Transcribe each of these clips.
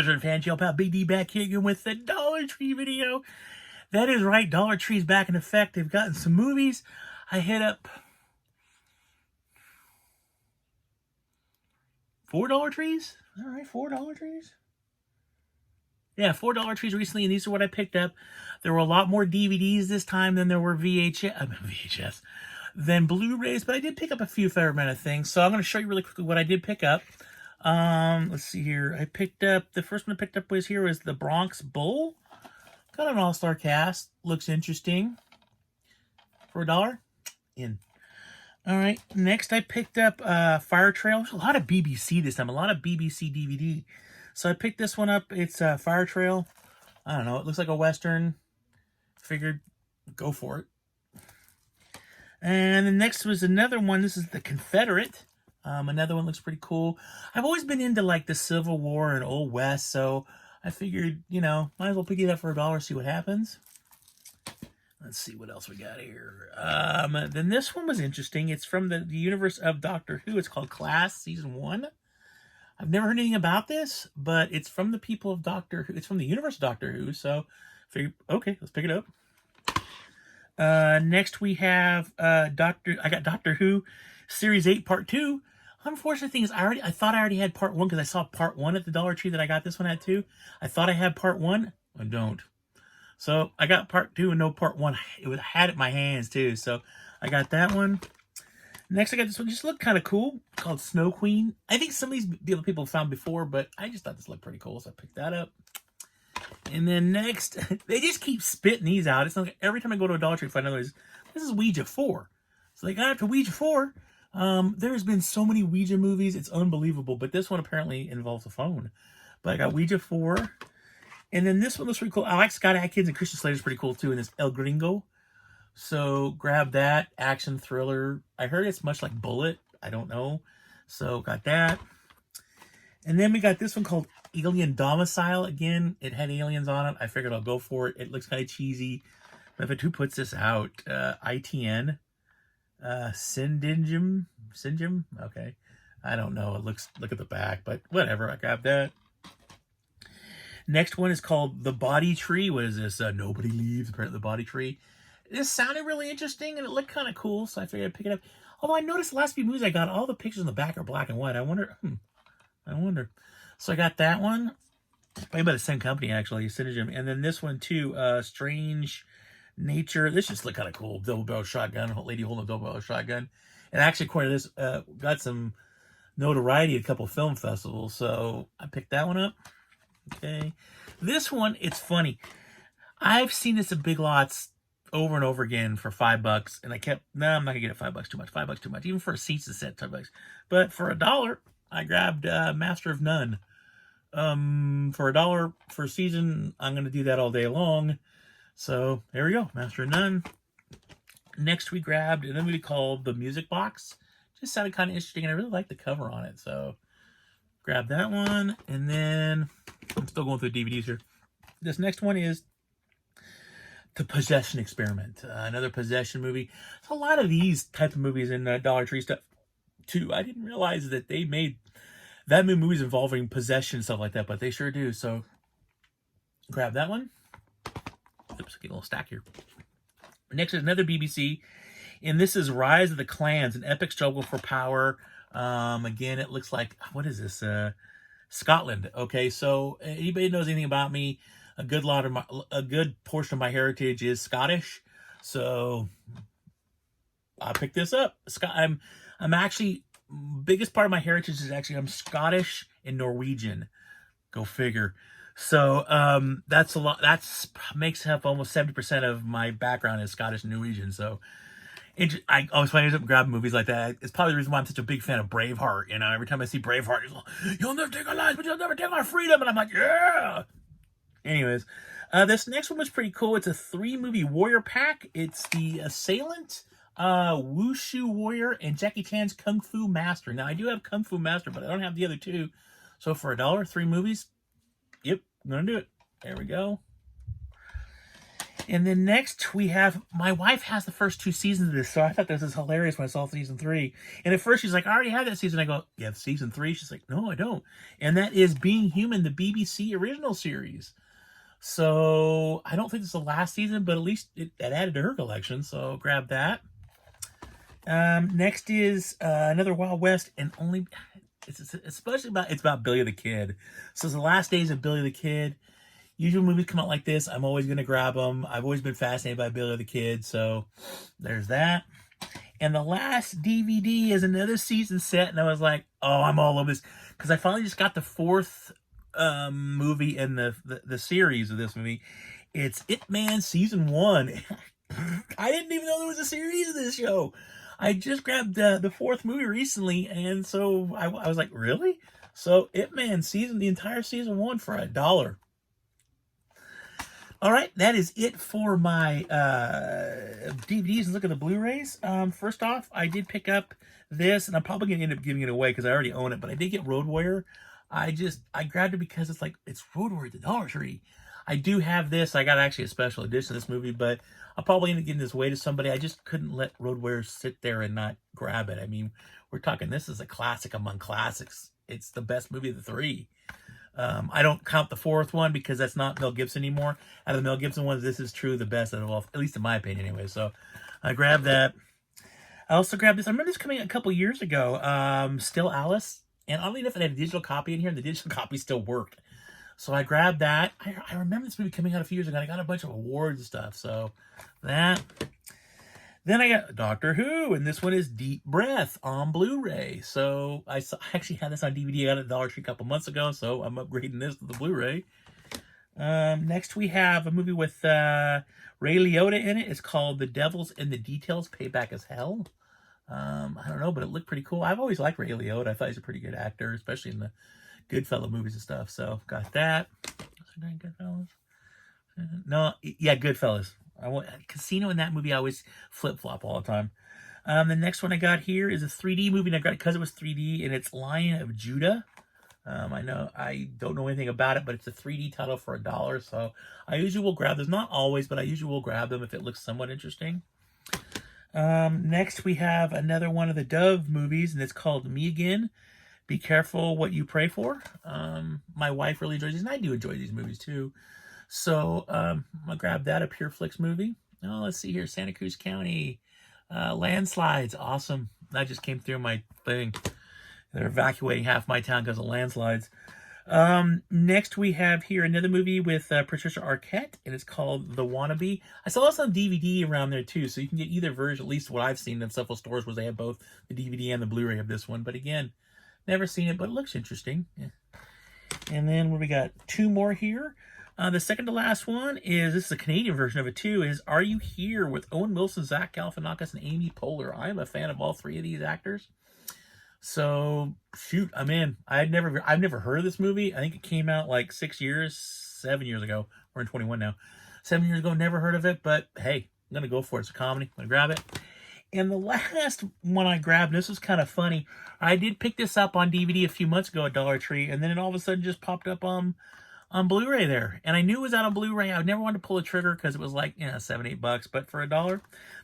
Wizard fan, Joe Pal Big D back here again with the Dollar Tree video. That is right, Dollar Tree's back in effect. They've gotten some movies. I hit up $4 trees. All right, $4 trees. Yeah, $4 trees recently, and these are what I picked up. There were a lot more DVDs this time than there were VHS, than Blu-rays, but I did pick up a few fair amount of things. So I'm going to show you really quickly what I did pick up. Let's see here. I picked up, the first one I picked up was the Bronx Bull. Got an all-star cast. Looks interesting. For $1. In. All right. Next, I picked up Fire Trail. There's a lot of BBC this time. A lot of BBC DVD. So I picked this one up. It's Fire Trail. I don't know. It looks like a Western. Figured go for it. And the next was another one. This is The Confederate. Another one looks pretty cool. I've always been into like the Civil War and Old West, so I figured, you know, might as well pick it up for $1, see what happens. Let's see what else we got here. Then this one was interesting. It's from the universe of Doctor Who. It's called Class Season 1. I've never heard anything about this, but it's from the people of Doctor Who. It's from the universe of Doctor Who, so figured, okay, let's pick it up. Next we have I got Doctor Who Series 8 Part 2. Unfortunate thing is I thought I already had Part 1 because I saw Part 1 at the Dollar Tree that I got this one at too. I thought I had Part 1. I don't. So I got Part 2 and no Part 1. It had it in my hands too, so I got that one. Next I got this one, just looked kind of cool, called Snow Queen. I think some of these people found before, but I just thought this looked pretty cool, so I picked that up. And then next, they just keep spitting these out. It's like every time I go to a Dollar Tree, I find another. This is Ouija 4. So they got up to Ouija 4. There's been so many Ouija movies, it's unbelievable. But this one apparently involves a phone. But I got Ouija 4. And then this one looks pretty cool. I like Scott Adkins and Christian Slater's pretty cool too. And it's El Gringo. So grab that. Action thriller. I heard it's much like Bullet. I don't know. So got that. And then we got this one called Alien Domicile. Again, it had aliens on it. I figured I'll go for it. It looks kind of cheesy. But who puts this out? ITN. Syndingem? Okay. I don't know. It looks, look at the back, but whatever. I grabbed that. Next one is called The Body Tree. What is this? Nobody Leaves. Apparently The Body Tree. This sounded really interesting and it looked kind of cool, so I figured I'd pick it up. Although I noticed the last few movies I got, all the pictures on the back are black and white. I wonder. So I got that one. It's made by the same company, actually, Synergym. And then this one, too, Strange Nature. This just looked kind of cool. Double-barrel shotgun. Lady holding a double-barrel shotgun. And actually, according to this, got some notoriety at a couple film festivals. So I picked that one up. Okay. This one, it's funny. I've seen this at Big Lots over and over again for $5. And I kept, no, I'm not going to get it $5 too much. $5 too much. Even for a seats to set, $5. But for $1, I grabbed Master of None. For $1 for a season, I'm going to do that all day long. So, there we go. Master of None. Next, we grabbed an movie called The Music Box. Just sounded kind of interesting, and I really liked the cover on it. So, grab that one. And then, I'm still going through DVDs here. This next one is The Possession Experiment. Another possession movie. There's a lot of these type of movies in Dollar Tree stuff too. I didn't realize that they made that many movies involving possession and stuff like that, but they sure do. So grab that one. Oops, get a little stack here. Next is another BBC, and this is Rise of the Clans, an epic struggle for power. Again, it looks like, what is this? Scotland. Okay, so anybody knows anything about me, a good portion of my heritage is Scottish. So I picked this up. I'm actually, biggest part of my heritage is actually I'm Scottish and Norwegian. Go figure. So that's a lot. Makes up almost 70% of my background is Scottish and Norwegian. So I always find up grabbing movies like that. It's probably the reason why I'm such a big fan of Braveheart. You know, every time I see Braveheart, it's like, you'll never take our lives, but you'll never take our freedom. And I'm like, yeah. Anyways, this next one was pretty cool. It's a 3-movie warrior pack. It's The Assailant, Wushu Warrior, and Jackie Chan's Kung Fu Master. Now, I do have Kung Fu Master, but I don't have the other two. So for $1, 3 movies, yep, I'm going to do it. There we go. And then next we have, my wife has the first 2 seasons of this, so I thought this was hilarious when I saw season 3. And at first she's like, I already had that season. I go, you have season 3? She's like, no, I don't. And that is Being Human, the BBC original series. So I don't think it's the last season, but at least it added to her collection. So grab that. Next is another Wild West, and only it's about Billy the Kid. So it's the last days of Billy the Kid. Usually movies come out like this, I'm always going to grab them. I've always been fascinated by Billy the Kid, so there's that. And the last DVD is another season set, and I was like, oh, I'm all over this. Because I finally just got the 4th movie in the series of this movie. It's Ip Man Season 1. I didn't even know there was a series of this show. I just grabbed the 4th movie recently, and so I was like, really? So Ip Man the entire Season 1 for $1. All right, that is it for my DVDs and look at the Blu-rays. First off, I did pick up this, and I'm probably going to end up giving it away because I already own it, but I did get Road Warrior. I grabbed it because it's Road Warrior at the Dollar Tree. I do have this. I got actually a special edition of this movie, but I'll probably end up giving this away to somebody. I just couldn't let Road Warrior sit there and not grab it. I mean, we're talking, this is a classic among classics. It's the best movie of the 3. I don't count the 4th one because that's not Mel Gibson anymore. Out of the Mel Gibson ones, this is true the best out of all, at least in my opinion anyway. So I grabbed that. I also grabbed this. I remember this coming out a couple years ago. Still Alice. And oddly enough, it had a digital copy in here, and the digital copy still worked. So I grabbed that. I remember this movie coming out a few years ago, and I got a bunch of awards and stuff. So that. Then I got Doctor Who, and this one is Deep Breath on Blu-ray. So I actually had this on DVD. I got it at Dollar Tree a couple months ago, so I'm upgrading this to the Blu-ray. Next we have a movie with Ray Liotta in it. It's called The Devil's in the Details, Payback as Hell. I don't know, but it looked pretty cool. I've always liked Ray Liotta. I thought he's a pretty good actor, especially in the Goodfellas movies and stuff. So got that. Goodfellas? No, yeah, Goodfellas. Casino in that movie, I always flip-flop all the time. The next one I got here is a 3D movie, and I got it because it was 3D, and it's Lion of Judah. I don't know anything about it, but it's a 3D title for $1, so I usually will grab those. Not always, but I usually will grab them if it looks somewhat interesting. Next, we have another one of the Dove movies, and it's called Me Again. Be Careful What You Pray For. My wife really enjoys these, and I do enjoy these movies too. So I'm going to grab that, a Pure Flix movie. Oh, let's see here. Santa Cruz County. Landslides. Awesome. That just came through my thing. They're evacuating half my town because of landslides. Next, we have here another movie with Patricia Arquette, and it's called The Wannabe. I saw this on DVD around there too, so you can get either version, at least what I've seen in several stores where they have both the DVD and the Blu-ray of this one. But again, never seen it, but it looks interesting. Yeah. And then we got 2 more here. The second to last one is, this is a Canadian version of it too, is Are You Here? With Owen Wilson, Zach Galifianakis, and Amy Poehler. I'm a fan of all 3 of these actors. So, shoot, I'm in. I've never heard of this movie. I think it came out like 7 years ago. We're in 21 now. 7 years ago, never heard of it, but hey, I'm going to go for it. It's a comedy. I'm going to grab it. And the last one I grabbed, this was kind of funny. I did pick this up on DVD a few months ago at Dollar Tree, and then it all of a sudden just popped up on Blu-ray there. And I knew it was out on Blu-ray. I never wanted to pull the trigger because it was like, $7-8, but for $1.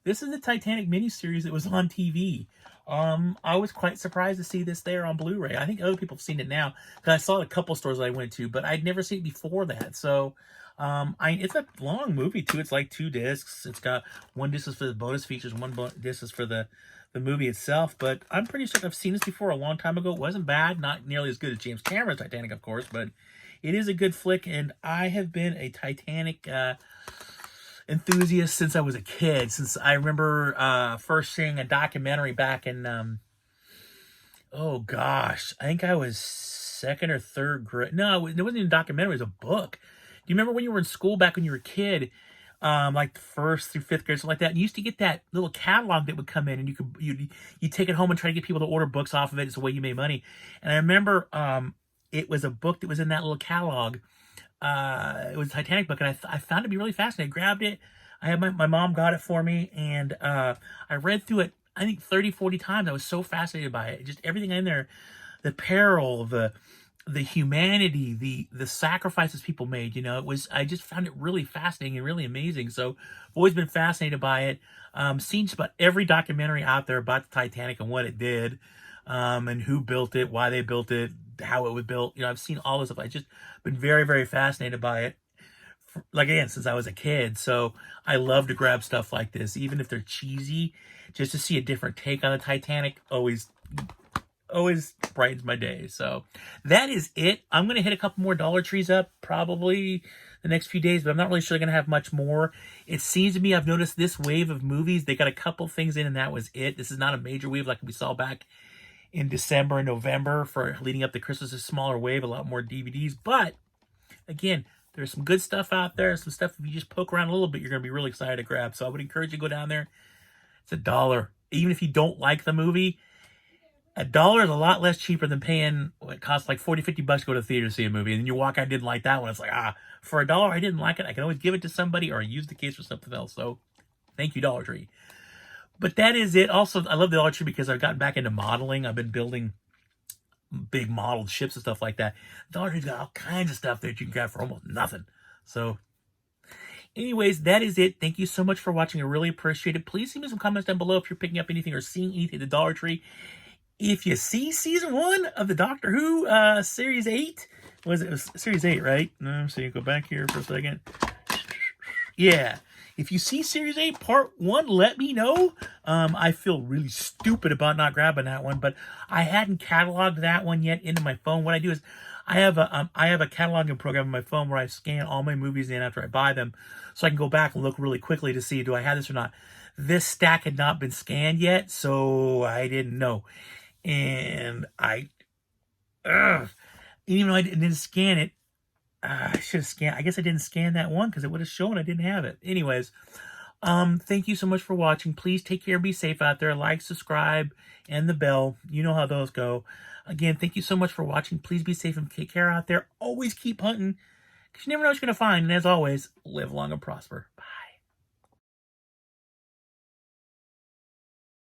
This is the Titanic miniseries that was on TV. I was quite surprised to see this there on Blu-ray. I think other people have seen it now because I saw it at a couple stores I went to, but I'd never seen it before that. So, it's a long movie too. It's like 2 discs. It's got 1 disc is for the bonus features, 1 disc is for the movie itself. But I'm pretty sure I've seen this before a long time ago. It wasn't bad, not nearly as good as James Cameron's Titanic, of course, but it is a good flick. And I have been a Titanic enthusiast since I was a kid. Since I remember first seeing a documentary back in I think I was 2nd or 3rd grade. No, it wasn't even a documentary, it was a book. Do you remember when you were in school back when you were a kid, like 1st through 5th grade, something like that? And you used to get that little catalog that would come in, and you take it home and try to get people to order books off of it. It's the way you made money. And I remember it was a book that was in that little catalog. It was a Titanic book, and I found it to be really fascinating. I grabbed it. I had my mom got it for me, and I read through it, I think 30, 40 times. I was so fascinated by it. Just everything in there, the peril, the the humanity, the sacrifices people made. I just found it really fascinating and really amazing. So I've always been fascinated by it. Seen just about every documentary out there about the Titanic and what it did, and who built it, why they built it, how it was built. I've seen all this stuff. I just been very, very fascinated by it. Like, again, since I was a kid. So I love to grab stuff like this, even if they're cheesy, just to see a different take on the Titanic. Always brightens my day. So that is it. I'm going to hit a couple more Dollar Trees up probably the next few days, but I'm not really sure they're going to have much more. It seems to me, I've noticed this wave of movies, they got a couple things in and that was it. This is not a major wave like we saw back in December and November for leading up to Christmas. A smaller wave, a lot more DVDs. But again, there's some good stuff out there. Some stuff, if you just poke around a little bit, you're going to be really excited to grab. So I would encourage you to go down there. It's $1. Even if you don't like the movie, $1 is a lot less cheaper than paying what costs like $40-50 to go to the theater to see a movie. And then you walk out, I didn't like that one. It's like, for $1, I didn't like it. I can always give it to somebody or use the case for something else. So thank you, Dollar Tree. But that is it. Also, I love the Dollar Tree because I've gotten back into modeling. I've been building big modeled ships and stuff like that. Dollar Tree's got all kinds of stuff that you can grab for almost nothing. So anyways, that is it. Thank you so much for watching. I really appreciate it. Please leave me some comments down below if you're picking up anything or seeing anything at the Dollar Tree. If you see season 1 of the Doctor Who series 8, it was series 8, right? So you go back here for a second. Yeah. If you see series 8 part 1, let me know. I feel really stupid about not grabbing that one, but I hadn't cataloged that one yet into my phone. What I do is I have a cataloging program on my phone where I scan all my movies in after I buy them, so I can go back and look really quickly to see, do I have this or not? This stack had not been scanned yet, so I didn't know. And even though I didn't scan it, I should have scanned. I guess I didn't scan that one because it would have shown I didn't have it. Anyways, thank you so much for watching. Please take care and be safe out there. Like, subscribe, and the bell. You know how those go. Again, thank you so much for watching. Please be safe and take care out there. Always keep hunting because you never know what you're going to find. And as always, live long and prosper. Bye.